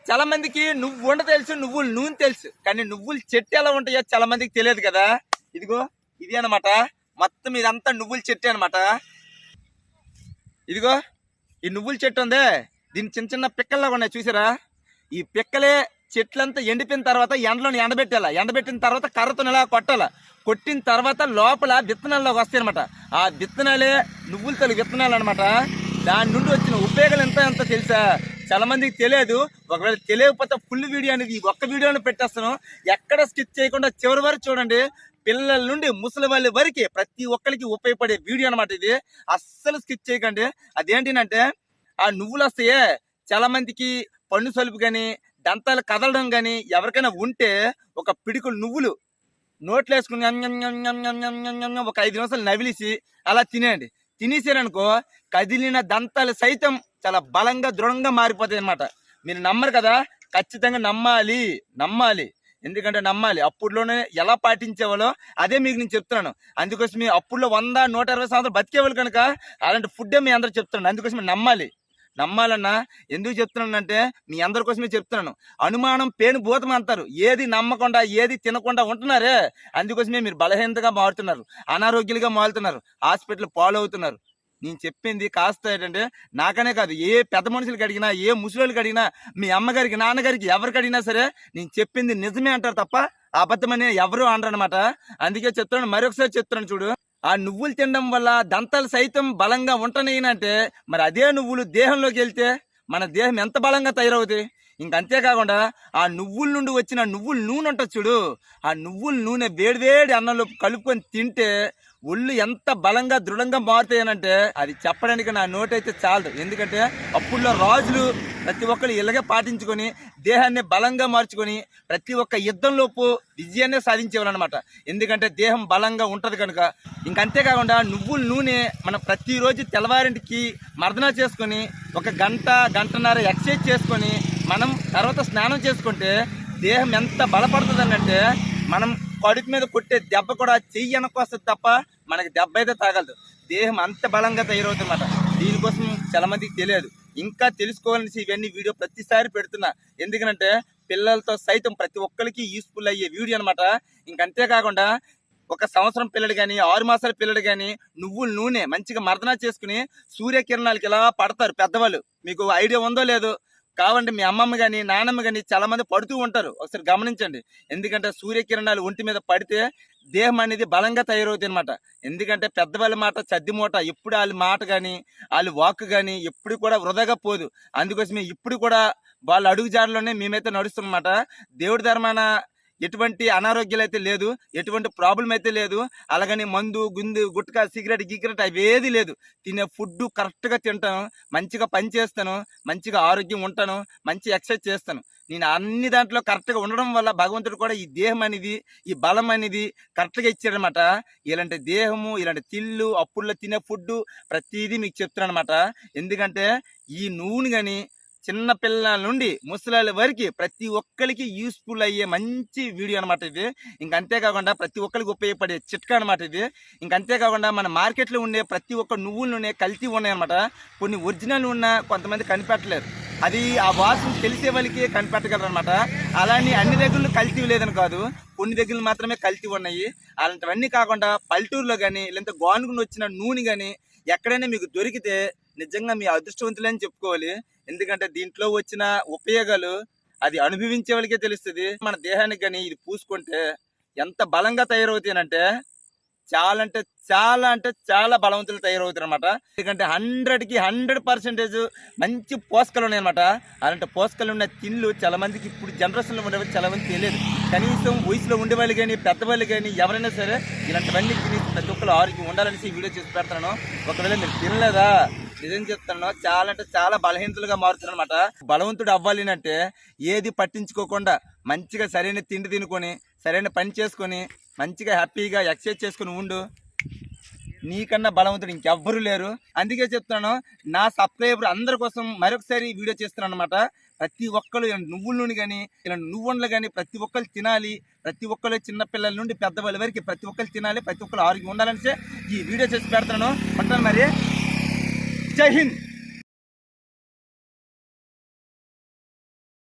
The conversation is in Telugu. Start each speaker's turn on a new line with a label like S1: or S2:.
S1: చాలా మందికి నువ్వు వంట తెలుసు, నువ్వులు నూనె తెలుసు, కానీ నువ్వులు చెట్టు ఎలా ఉంటాయో చాలా మందికి తెలియదు కదా. ఇదిగో ఇది అనమాట, మొత్తం ఇదంతా నువ్వుల చెట్టు అనమాట. ఇదిగో ఈ నువ్వుల చెట్టు ఉందే, దీని చిన్న చిన్న పిక్కల్లాగా ఉన్నాయి చూసారా. ఈ పిక్కలే చెట్లంతా ఎండిపోయిన తర్వాత ఎండలోని ఎండబెట్టాలా, ఎండబెట్టిన తర్వాత కర్రతో ఇలా కొట్టాలా, కొట్టిన తర్వాత లోపల విత్తనాల్లోకి వస్తాయి అనమాట. ఆ విత్తనాలే నువ్వుల తల్లి విత్తనాలు అనమాట. దాని నుండి వచ్చిన ఉపయోగాలు ఎంత తెలుసా, చాలా మందికి తెలియదు. ఒకవేళ తెలియకపోతే ఫుల్ వీడియో అనేది ఒక్క వీడియోని పెట్టేస్తాను, ఎక్కడ స్కిప్ చేయకుండా చివరి వరకు చూడండి. పిల్లల నుండి ముసలి వాళ్ళ వరకు ప్రతి ఒక్కరికి ఉపయోగపడే వీడియో అనమాట ఇది, అస్సలు స్కిప్ చేయకండి. అదేంటంటే ఆ నువ్వులు వస్తాయే, చాలా మందికి పన్ను సలుపు కానీ దంతాలు కదలడం కానీ ఎవరికైనా ఉంటే ఒక పిడికులు నువ్వులు నోట్లు వేసుకుని ఒక 5 నిమిషాలు నవిలిసి అలా తినేయండి. తినేసారనుకో కదిలిన దంతాలు సైతం చాలా బలంగా దృఢంగా మారిపోతాయి అన్నమాట. మీరు నమ్మరు కదా, ఖచ్చితంగా నమ్మాలి. ఎందుకంటే నమ్మాలి. అప్పుడులోనే ఎలా పాటించేవాళ్ళో అదే మీకు నేను చెప్తున్నాను. అందుకోసమే అప్పుడులో 100-120 సంవత్సరాలు బతికేవాళ్ళు కనుక అలాంటి ఫుడ్డే మీ అందరూ చెప్తున్నాను. అందుకోసమే నమ్మాలన్నా. ఎందుకు చెప్తున్నానంటే మీ అందరి కోసమే చెప్తున్నాను. అనుమానం పేను భూతం అంటారు. ఏది నమ్మకుండా ఏది తినకుండా ఉంటున్నారే, అందుకోసమే మీరు బలహీనతగా మారుతున్నారు, అనారోగ్యాలుగా మారుతున్నారు, హాస్పిటల్ పాలవుతున్నారు. నేను చెప్పింది కాస్త ఏంటంటే నాకనే కాదు, ఏ పెద్ద మనుషులకి అడిగినా, ఏ ముసలికి అడిగినా, మీ అమ్మగారికి నాన్నగారికి ఎవరికి అడిగినా సరే నేను చెప్పింది నిజమే అంటారు తప్ప అబద్ధమని ఎవరు అనరు అనమాట. అందుకే చెప్తున్నాను, మరొకసారి చెప్తున్నాను చూడు. ఆ నువ్వులు తినడం వల్ల దంతాలు సైతం బలంగా ఉంటనేనంటే మరి అదే నువ్వులు దేహంలోకి వెళ్తే మన దేహం ఎంత బలంగా తయారవుతాయి. ఇంకంతేకాకుండా ఆ నువ్వుల నుండి వచ్చిన నువ్వుల నూనె ఉంటుంది చూడు, ఆ నువ్వుల నూనె వేడివేడి అన్నంలో కలుపుకొని తింటే ఒళ్ళు ఎంత బలంగా దృఢంగా మారుతాయనంటే అది చెప్పడానికి నా నోటైతే చాలదు. ఎందుకంటే అప్పుడులో రాజులు ప్రతి ఒక్కరు ఇలాగే పాటించుకొని దేహాన్ని బలంగా మార్చుకొని ప్రతి ఒక్క యుద్ధంలోపు విజయాన్ని సాధించేవాళ్ళు అనమాట. ఎందుకంటే దేహం బలంగా ఉంటుంది కనుక. ఇంకంతేకాకుండా నువ్వుల నూనె మనం ప్రతిరోజు తెల్లవారింటికి మర్దన చేసుకొని 1 గంటన్నర ఎక్సర్సైజ్ చేసుకొని మనం తర్వాత స్నానం చేసుకుంటే దేహం ఎంత బలపడుతుంది అంటే మనం కడుపు మీద కొట్టే దెబ్బ కూడా చెయ్యి వెనకొస్తుంది తప్ప మనకి దెబ్బ అయితే తాగలదు. దేహం అంత బలంగా తయారవుతుంది అన్నమాట. దీనికోసం చాలా మందికి తెలియదు. ఇంకా తెలుసుకోవాలని ఇవన్నీ వీడియో ప్రతిసారి పెడుతున్నా. ఎందుకంటే పిల్లలతో సైతం ప్రతి ఒక్కరికి యూస్ఫుల్ అయ్యే వీడియో అనమాట. ఇంకంతేకాకుండా 1 సంవత్సరం పిల్లలు కానీ 6 మాసాల పిల్లలు కానీ నువ్వుల నూనె మంచిగా మర్దన చేసుకుని సూర్యకిరణాలకి ఇలా పడతారు పెద్దవాళ్ళు. మీకు ఐడియా ఉందో లేదో, కావండి మీ అమ్మమ్మ కానీ నాన్నమ్మ కానీ చాలా మంది పడుతూ ఉంటారు, ఒకసారి గమనించండి. ఎందుకంటే సూర్యకిరణాలు ఒంటి మీద పడితే దేహం అనేది బలంగా తయారవుతుంది అనమాట. ఎందుకంటే పెద్దవాళ్ళ మాట చద్ది మూట, ఎప్పుడు వాళ్ళ మాట కానీ వాళ్ళ వాక్ కానీ ఎప్పుడు కూడా వృధాగా పోదు. అందుకోసమే ఇప్పుడు కూడా వాళ్ళ అడుగు జాడలోనే మేమైతే నడుస్తున్నమాట. దేవుడి ధర్మాన ఎటువంటి అనారోగ్యాలు అయితే లేదు, ఎటువంటి ప్రాబ్లం అయితే లేదు. అలాగని మందు గుట్కా సిగరెట్ అవేది లేదు. తినే ఫుడ్ కరెక్ట్గా తింటాను, మంచిగా పని చేస్తాను, మంచిగా ఆరోగ్యం ఉంటాను, మంచి ఎక్సర్సైజ్ చేస్తాను. నేను అన్ని దాంట్లో కరెక్ట్గా ఉండడం వల్ల భగవంతుడు కూడా ఈ దేహం అనేది, ఈ బలం అనేది కరెక్ట్గా ఇచ్చాడనమాట. ఇలాంటి దేహము, ఇలాంటి తిల్లు, అప్పుల్లో తినే ఫుడ్ ప్రతిదీ మీకు చెప్తున్నాను అనమాట. ఎందుకంటే ఈ నూనె కానీ చిన్న పిల్లల నుండి ముసలాళ్ళ వరకు ప్రతి ఒక్కరికి యూస్ఫుల్ అయ్యే మంచి వీడియో అనమాట ఇది. ఇంకంతేకాకుండా ప్రతి ఒక్కరికి ఉపయోగపడే చిట్కా అనమాట ఇది. ఇంకంతేకాకుండా మన మార్కెట్లో ఉండే ప్రతి ఒక్క నువ్వుల నూనె కల్తీ ఉన్నాయన్నమాట. కొన్ని ఒరిజినల్ ఉన్నా కొంతమంది కనిపెట్టలేరు. అది ఆ వాసన తెలిసే వాళ్ళకి కనిపెట్టగలరు అనమాట. అలానే అన్ని దగ్గరలు కల్తీ లేదని కాదు, కొన్ని దగ్గరలు మాత్రమే కల్తీ ఉన్నాయి. అలాంటివన్నీ కాకుండా పల్లెటూరులో కానీ లేదంటే గోనుగుని వచ్చిన నూనె కానీ ఎక్కడైనా మీకు దొరికితే నిజంగా మీ అదృష్టవంతులని చెప్పుకోవాలి. ఎందుకంటే దీంట్లో వచ్చిన ఉపయోగాలు అది అనుభవించే వాళ్ళకే తెలుస్తుంది. మన దేహానికి కానీ ఇది పూసుకుంటే ఎంత బలంగా తయారవుతాయనంటే చాలా బలవంతులు తయారవుతారు అనమాట. ఎందుకంటే 100కి 100% మంచి పోషకాలు ఉన్నాయన్నమాట. అలాంటి పోషకాలు ఉన్న తిండ్లు చాలా మందికి ఇప్పుడు జనరేషన్లో ఉండేవాళ్ళు చాలా మంది తెలియదు. కనీసం వయసులో ఉండేవాళ్ళు కానీ పెద్దవాళ్ళు కానీ ఎవరైనా సరే ఇలాంటివన్నీ తిని ప్రతి ఒక్కరు ఆరోగ్యం ఉండాలనేసి ఈ వీడియో చేసి పెడతాను. ఒకవేళ మీరు తినలేదా, నిజం చెప్తాను, చాలా బలహీనతలుగా మారుతారు అనమాట. బలవంతుడు అవ్వాలి అంటే ఏది పట్టించుకోకుండా మంచిగా సరైన తిండి తినుకొని సరైన పని చేసుకొని మంచిగా హ్యాపీగా ఎక్సర్సైజ్ చేసుకుని ఉండు. నీకన్నా బలవంతుడు ఇంకెవ్వరూ లేరు. అందుకే చెప్తున్నాను, నా సబ్స్క్రైబర్ అందరి కోసం మరొకసారి వీడియో చేస్తున్నాను అనమాట. ప్రతి ఒక్కరు నువ్వుల నూనె కానీ ఇలాంటి నువ్వుండలు కానీ ప్రతి ఒక్కరు తినాలి. ప్రతి ఒక్కరు చిన్నపిల్లల నుండి పెద్దవాళ్ళ వరకు ప్రతి ఒక్కరు తినాలి. ప్రతి ఒక్కరు ఆరోగ్యం ఉండాలని ఈ వీడియో చేసి పెడతాను. ఉంటాను మరి. జై హింద్.